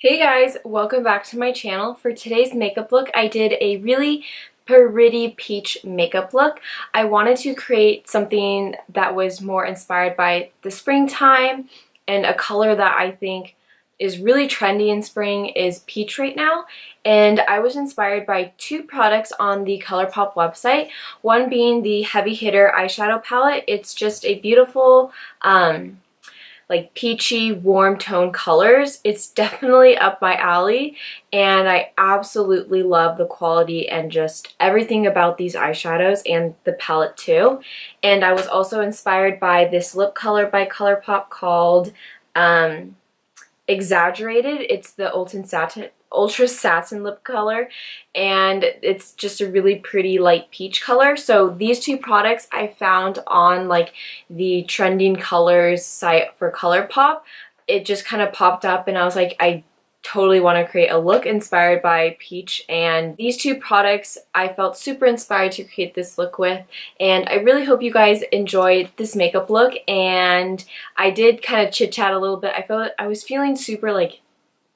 Hey guys, welcome back to my channel. For today's makeup look, I did a really pretty peach makeup look. I wanted to create something that was more inspired by the springtime, and a color that I think is really trendy in spring is peach right now. And I was inspired by two products on the ColourPop website, one being the Heavy Hitter eyeshadow palette. It's just a beautiful like peachy, warm tone colors. It's definitely up my alley, and I absolutely love the quality and just everything about these eyeshadows and the palette too. And I was also inspired by this lip color by ColourPop called Exaggerated. It's the Ultra Satin lip color, and it's just a really pretty light peach color. So these two products I found on like the trending colors site for ColourPop. It just kind of popped up and I was like, I totally want to create a look inspired by peach, and these two products I felt super inspired to create this look with. And I really hope you guys enjoyed this makeup look. And I did kind of chit chat a little bit. I was feeling super like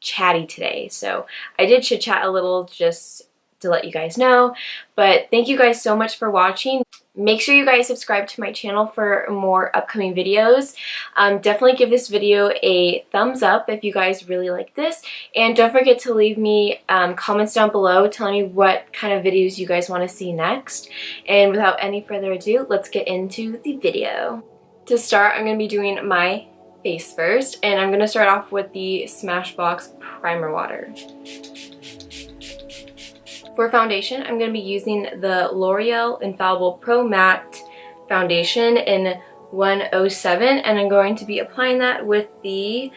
chatty today, so I did chit chat a little just to let you guys know. But thank you guys so much for watching. Make sure you guys subscribe to my channel for more upcoming videos. Definitely give this video a thumbs up if you guys really like this, and don't forget to leave me comments down below telling me what kind of videos you guys want to see next. And without any further ado, let's get into the video. To start, I'm going to be doing my face first, and I'm going to start off with the Smashbox primer water. For foundation, I'm going to be using the Loreal Infallible Pro Matte Foundation in 107, and I'm going to be applying that with the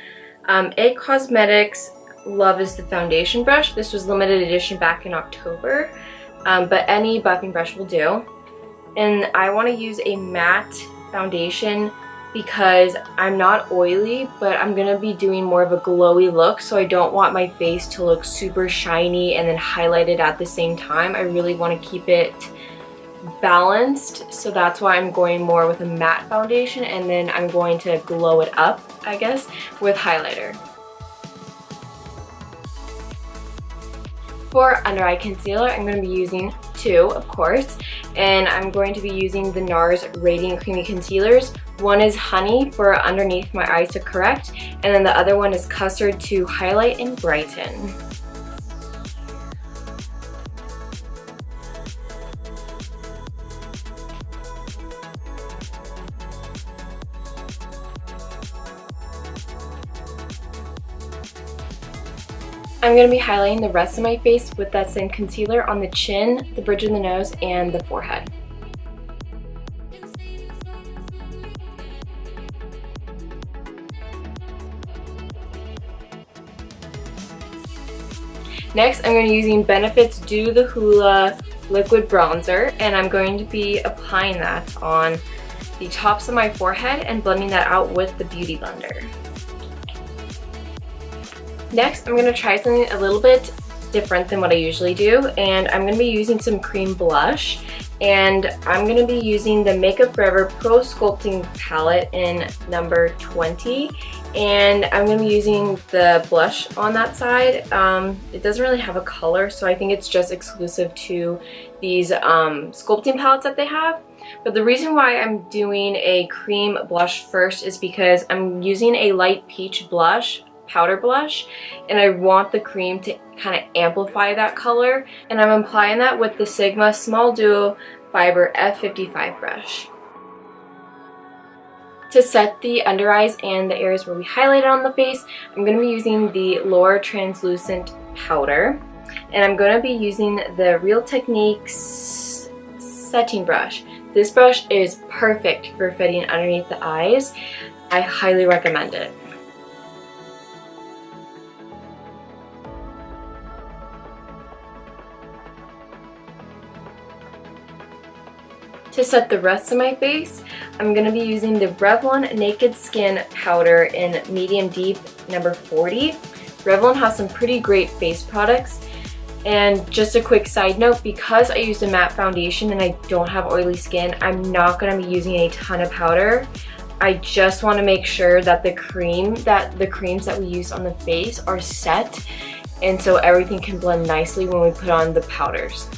IT Cosmetics Love is the Foundation brush. This was limited edition back in October, but any buffing brush will do. And I want to use a matte foundation because I'm not oily, but I'm gonna be doing more of a glowy look, so I don't want my face to look super shiny and then highlighted at the same time. I really want to keep it balanced, so that's why I'm going more with a matte foundation, and then I'm going to glow it up, I guess, with highlighter. For under eye concealer, I'm going to be using two, of course, and I'm going to be using the Nars Radient Creamy Concealers. One is Honey for underneath my eyes to correct, and then the other one is Custard to highlight and brighten. I'm going to be highlighting the rest of my face with that same concealer on the chin, the bridge of the nose, and the forehead. Next, I'm going to be using Benifit's Do the Hoola Liquid Bronzer, and I'm going to be applying that on the tops of my forehead and blending that out with the Beauty Blender. Next, I'm going to try something a little bit different than what I usually do, and I'm going to be using some cream blush, and I'm going to be using the Makeup Forever Pro Sculpting palette in number 20, and I'm going to be using the blush on that side. It doesn't really have a color, so I think it's just exclusive to these sculpting palettes that they have. But the reason why I'm doing a cream blush first is because I'm using a light peach blush, powder blush, and I want the cream to kind of amplify that color, and I'm applying that with the Sigma Small Duo Fiber F55 brush. To set the under eyes and the areas where we highlighted on the face, I'm going to be using the Loreal Translucent powder, and I'm going to be using the Real Techniques setting brush. This brush is perfect for fitting underneath the eyes. I highly recommend it. To set the rest of my face, I'm going to be using the Revlon Naked Skin powder in medium deep number 40. Revlon has some pretty great face products, and just a quick side note, because I used a matte foundation and I don't have oily skin, I'm not going to be using a ton of powder. I just want to make sure that the creams that we use on the face are set, and so everything can blend nicely when we put on the powders.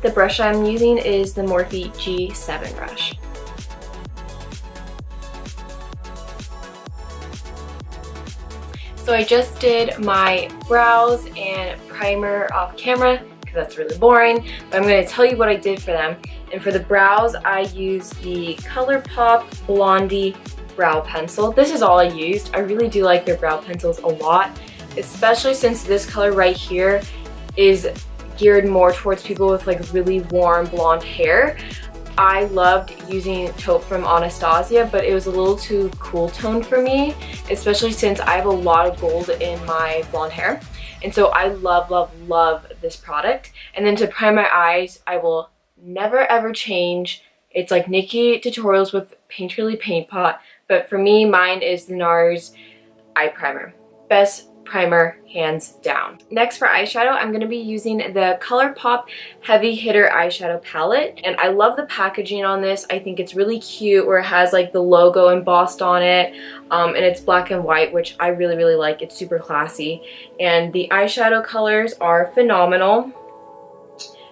The brush I'm using is the Morphe G7 brush. So I just did my brows and primer off camera because that's really boring, but I'm going to tell you what I did for them. And for the brows, I used the ColourPop Blondie brow pencil. This is all I used. I really do like their brow pencils a lot, especially since this color right here is geared more towards people with like really warm blonde hair. I loved using taupe from Anastasia, but it was a little too cool toned for me, especially since I have a lot of gold in my blonde hair. And so I love, love, love this product. And then to prime my eyes, I will never ever change. It's like Nikki tutorials with Painterly Paint Pot, but for me, mine is the Nars eye primer. Best primer hands down. Next for eyeshadow, I'm going to be using the ColourPop Heavy Hitter eyeshadow palette, and I love the packaging on this. I think it's really cute where it has like the logo embossed on it, and it's black and white, which I really, really like. It's super classy, and the eyeshadow colors are phenomenal.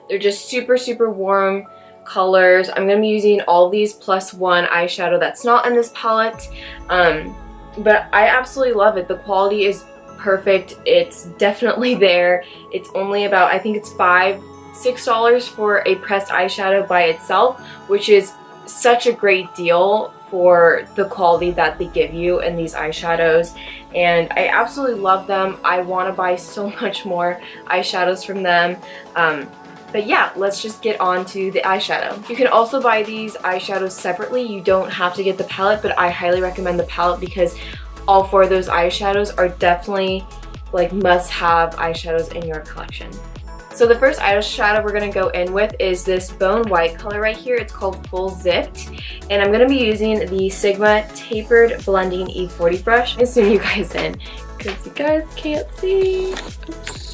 They're just super, super warm colors. I'm going to be using all these +1 eyeshadow that's not in this palette, but I absolutely love it. The quality is perfect. It's definitely there. It's only about, I think it's $5-6 for a pressed eyeshadow by itself, which is such a great deal for the quality that they give you in these eyeshadows, and I absolutely love them. I want to buy so much more eyeshadows from them. But yeah, let's just get on to the eyeshadow. You can also buy these eyeshadows separately. You don't have to get the palette, but I highly recommend the palette because all 4 of those eyeshadows are definitely like must-have eyeshadows in your collection. So the first eyeshadow we're going to go in with is this bone white color right here. It's called Full Zipped, and I'm going to be using the Sigma Tapered Blending E40 brush. I zoom you guys in because you guys can't see. Oops.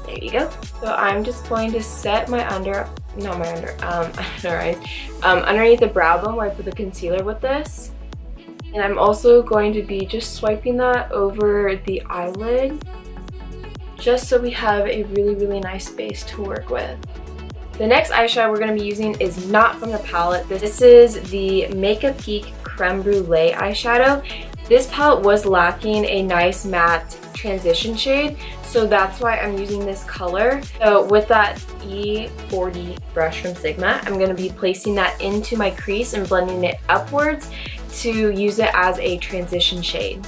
There you go. So I'm just going to set my underneath the brow bone where I put the concealer with this. And I'm also going to be just swiping that over the eyelid, just so we have a really, really nice base to work with. The next eyeshadow we're going to be using is not from the palette. This is the Makeup Geek Creme Brulee eyeshadow. This palette was lacking a nice matte transition shade, so that's why I'm using this color. So with that E40 brush from Sigma, I'm going to be placing that into my crease and blending it upwards to use it as a transition shade.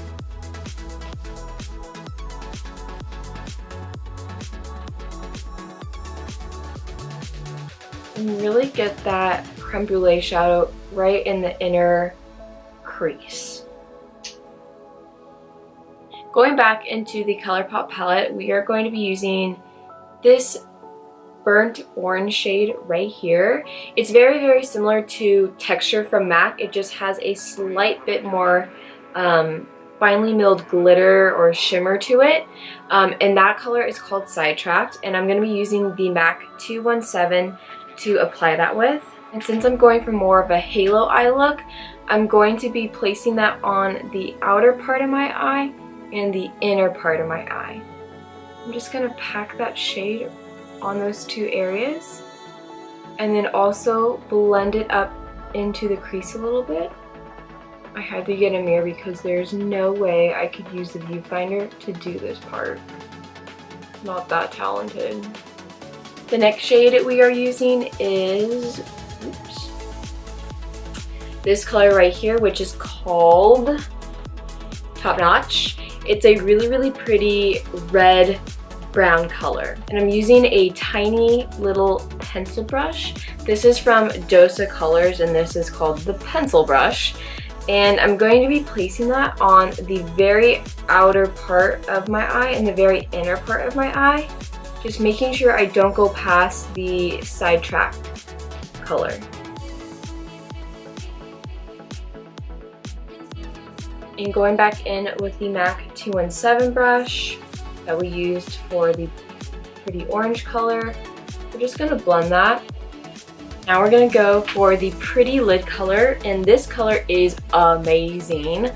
And really get that creme brulee shadow right in the inner crease. Going back into the ColourPop palette, we are going to be using this burnt orange shade right here. It's very, very similar to Texture from MAC. It just has a slight bit more finely milled glitter or shimmer to it. And that color is called Sidetracked, and I'm going to be using the MAC 217 to apply that with. And since I'm going for more of a halo eye look, I'm going to be placing that on the outer part of my eye and the inner part of my eye. I'm just going to pack that shade on those 2 areas and then also blend it up into the crease a little bit. I had to get a mirror because there's no way I could use the viewfinder to do this part. Not that talented. The next shade we are using is this color right here, which is called Top Notch. It's a really, really pretty red brown color, and I'm using a tiny little pencil brush. This is from Dosa Colors, and this is called the pencil brush, and I'm going to be placing that on the very outer part of my eye and the very inner part of my eye, just making sure I don't go past the Sidetracked color. And going back in with the MAC 217 brush that we used for the pretty orange color, we're just going to blend that Now we're gonna go for the Pretty lid color, and this color is amazing.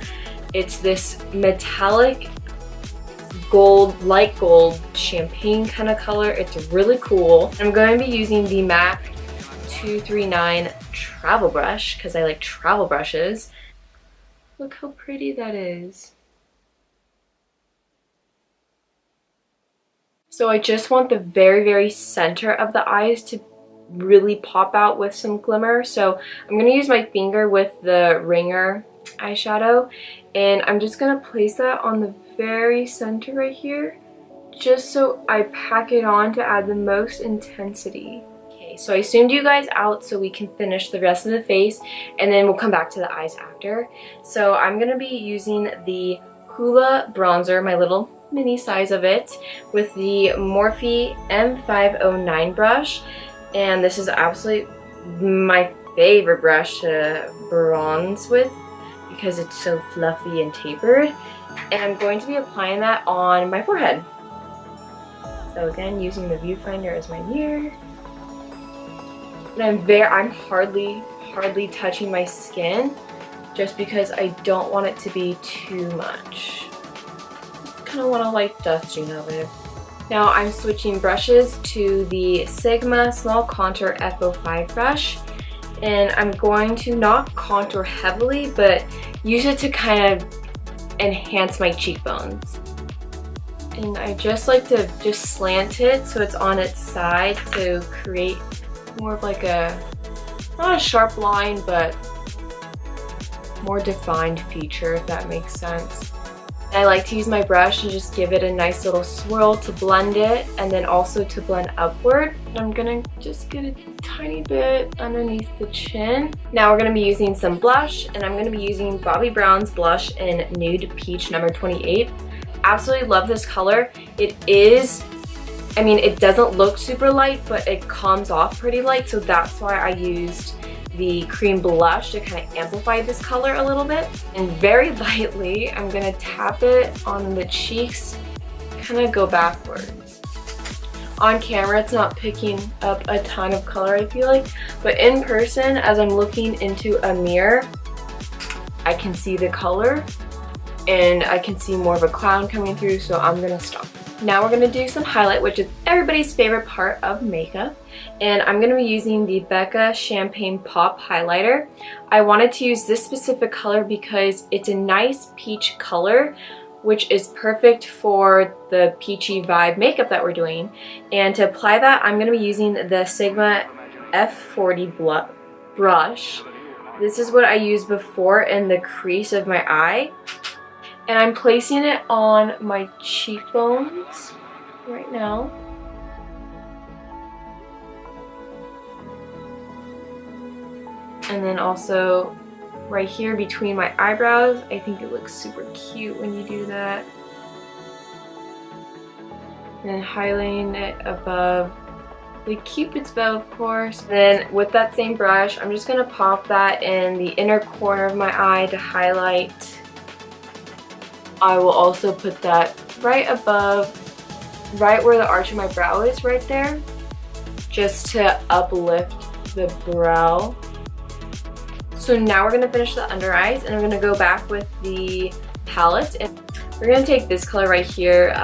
It's this metallic gold, light gold, champagne kind of color. It's really cool. I'm going to be using the MAC 239 travel brush because I like travel brushes. Look how pretty that is. So I just want the very, very center of the eyes to really pop out with some glimmer. So I'm going to use my finger with the Ringer eyeshadow, and I'm just going to place that on the very center right here, just so I pack it on to add the most intensity. Okay, so I zoomed you guys out so we can finish the rest of the face, and then we'll come back to the eyes after. So I'm going to be using the Hoola bronzer, my little mini size of it, with the Morphe M509 brush, and this is absolutely my favorite brush to bronze with because it's so fluffy and tapered. And I'm going to be applying that on my forehead. So again, using the viewfinder as my mirror. And I'm hardly touching my skin just because I don't want it to be too much. Just kind of want a light dusting of it. Now I'm switching brushes to the Sigma Small Contour F05 brush. And I'm going to not contour heavily, but use it to kind of enhance my cheekbones. And I just like to just slant it so it's on its side to create more of like a, not a sharp line, but more defined feature, if that makes sense. I like to use my brush and just give it a nice little swirl to blend it, and then also to blend upward. I'm gonna just get a tiny bit underneath the chin. Now we're gonna be using some blush, and I'm gonna be using Bobbi Brown's blush in Nude Peach number 28. Absolutely love this color. It is, I mean, it doesn't look super light, but it comes off pretty light, so that's why I used the cream blush to kind of amplify this color a little bit. And very lightly, I'm gonna tap it on the cheeks, kind of go backwards. On camera, it's not picking up a ton of color, I feel like, but in person, as I'm looking into a mirror, I can see the color and I can see more of a cloud coming through, so I'm gonna stop. Now we're gonna do some highlight, which is everybody's favorite part of makeup. And I'm gonna be using the Becca Champagne Pop Highlighter. I wanted to use this specific color because it's a nice peach color, which is perfect for the peachy vibe makeup that we're doing. And to apply that, I'm gonna be using the Sigma F40 brush. This is what I used before in the crease of my eye. And I'm placing it on my cheekbones right now. And then also right here between my eyebrows. I think it looks super cute when you do that. And then highlighting it above the Cupid's bow, of course. And then with that same brush, I'm just gonna pop that in the inner corner of my eye to highlight. I will also put that right above, right where the arch of my brow is, right there, just to uplift the brow. So now we're going to finish the under eyes, and I'm going to go back with the palette, and we're going to take this color right here,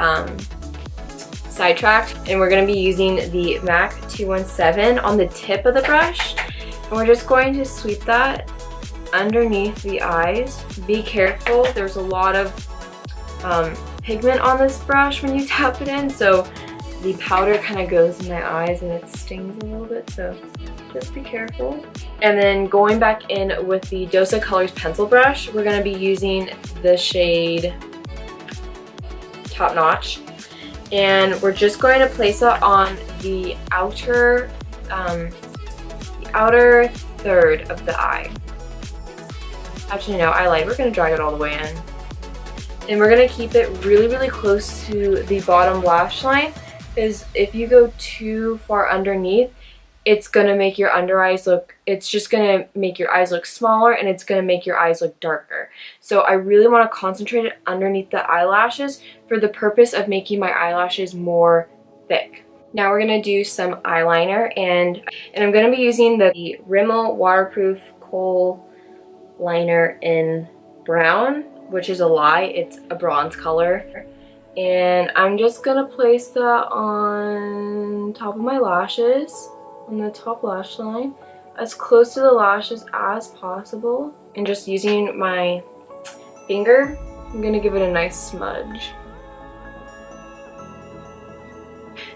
Sidetracked, and we're going to be using the MAC 217 on the tip of the brush, and we're just going to sweep that underneath the eyes. Be careful, there's a lot of pigment on this brush when you tap it in, so the powder kind of goes in my eyes and it stings a little bit, so just be careful. And then going back in with the Dosa Colors pencil brush, we're going to be using the shade Top Notch, and we're just going to place it on the outer third of the eye. Actually no, eyelid. We're going to drag it all the way in. And we're going to keep it really, really close to the bottom lash line, because if you go too far underneath, it's going to make your under eyes look, it's just going to make your eyes look smaller, and it's going to make your eyes look darker. So I really want to concentrate it underneath the eyelashes for the purpose of making my eyelashes more thick. Now we're going to do some eyeliner, and I'm going to be using the Rimmel Waterproof Kohl liner in brown, which is a lie, it's a bronze color. And I'm just going to place that on top of my lashes, on the top lash line, as close to the lashes as possible. And just using my finger, I'm going to give it a nice smudge.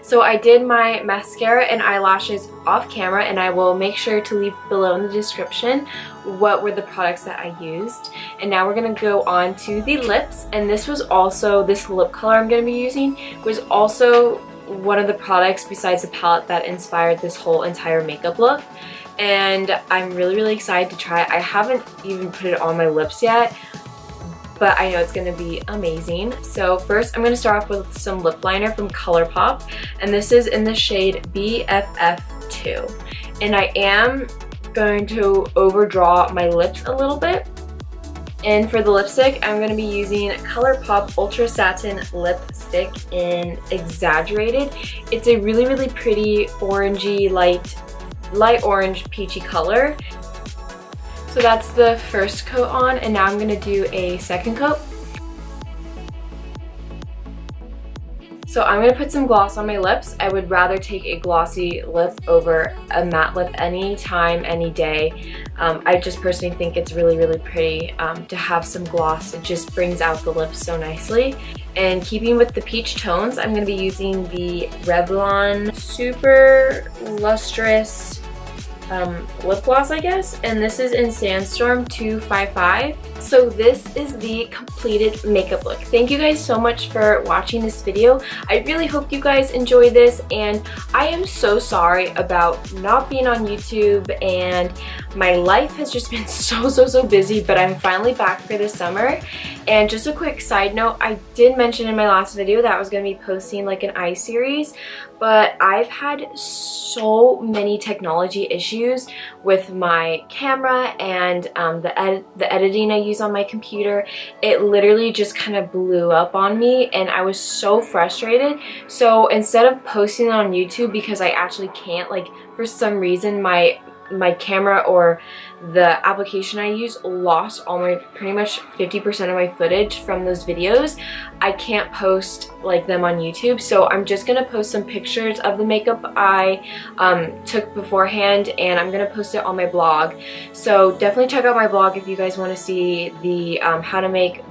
So I did my mascara and eyelashes off camera, and I will make sure to leave below in the description what were the products that I used. And now we're going to go on to the lips, and this was also, this lip color I'm going to be using was also one of the products besides the palette that inspired this whole entire makeup look. And I'm really excited to try it. I haven't even put it on my lips yet, but I know it's going to be amazing. So first I'm going to start off with some lip liner from ColourPop, and this is in the shade BFF2. And I am going to overdraw my lips a little bit. And for the lipstick, I'm going to be using ColourPop Ultra Satin Lipstick in Exaggerated. It's a really pretty orangey, light orange peachy color. So that's the first coat on, and now I'm going to do a second coat. So I'm going to put some gloss on my lips. I would rather take a glossy lip over a matte lip any time, any day. I just personally think it's really pretty to have some gloss. It just brings out the lips so nicely. And keeping with the peach tones, I'm going to be using the Revlon Super Lustrous lip gloss, I guess, and this is in Sandstorm 255. So this is the completed makeup look. Thank you guys so much for watching this video. I really hope you guys enjoyed this, and I am so sorry about not being on YouTube, and my life has just been so busy, but I'm finally back for the summer. And just a quick side note, I did mention in my last video that I was going to be posting like an eye series, but I've had so many technology issues with my camera and the editing I use on my computer. It literally just kind of blew up on me, and I was so frustrated. So instead of posting it on YouTube, because I actually can't, like, for some reason my camera or the application I use lost all my, pretty much 50% of my footage from those videos. I can't post like them on YouTube, so I'm just gonna post some pictures of the makeup I took beforehand, and I'm gonna post it on my blog. So definitely check out my blog if you guys want to see the how to make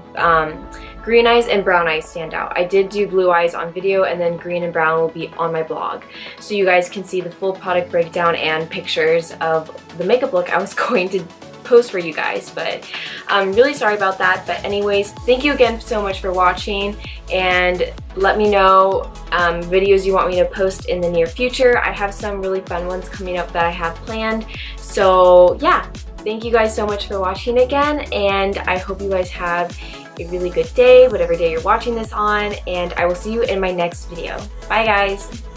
green eyes and brown eyes stand out. I did do blue eyes on video, and then green and brown will be on my blog. So you guys can see the full product breakdown and pictures of the makeup look I was going to post for you guys. But I'm really sorry about that. But anyways, thank you again so much for watching, and let me know videos you want me to post in the near future. I have some really fun ones coming up that I have planned. So yeah, thank you guys so much for watching again, and I hope you guys have a really good day, whatever day you're watching this on, and I will see you in my next video. Bye guys!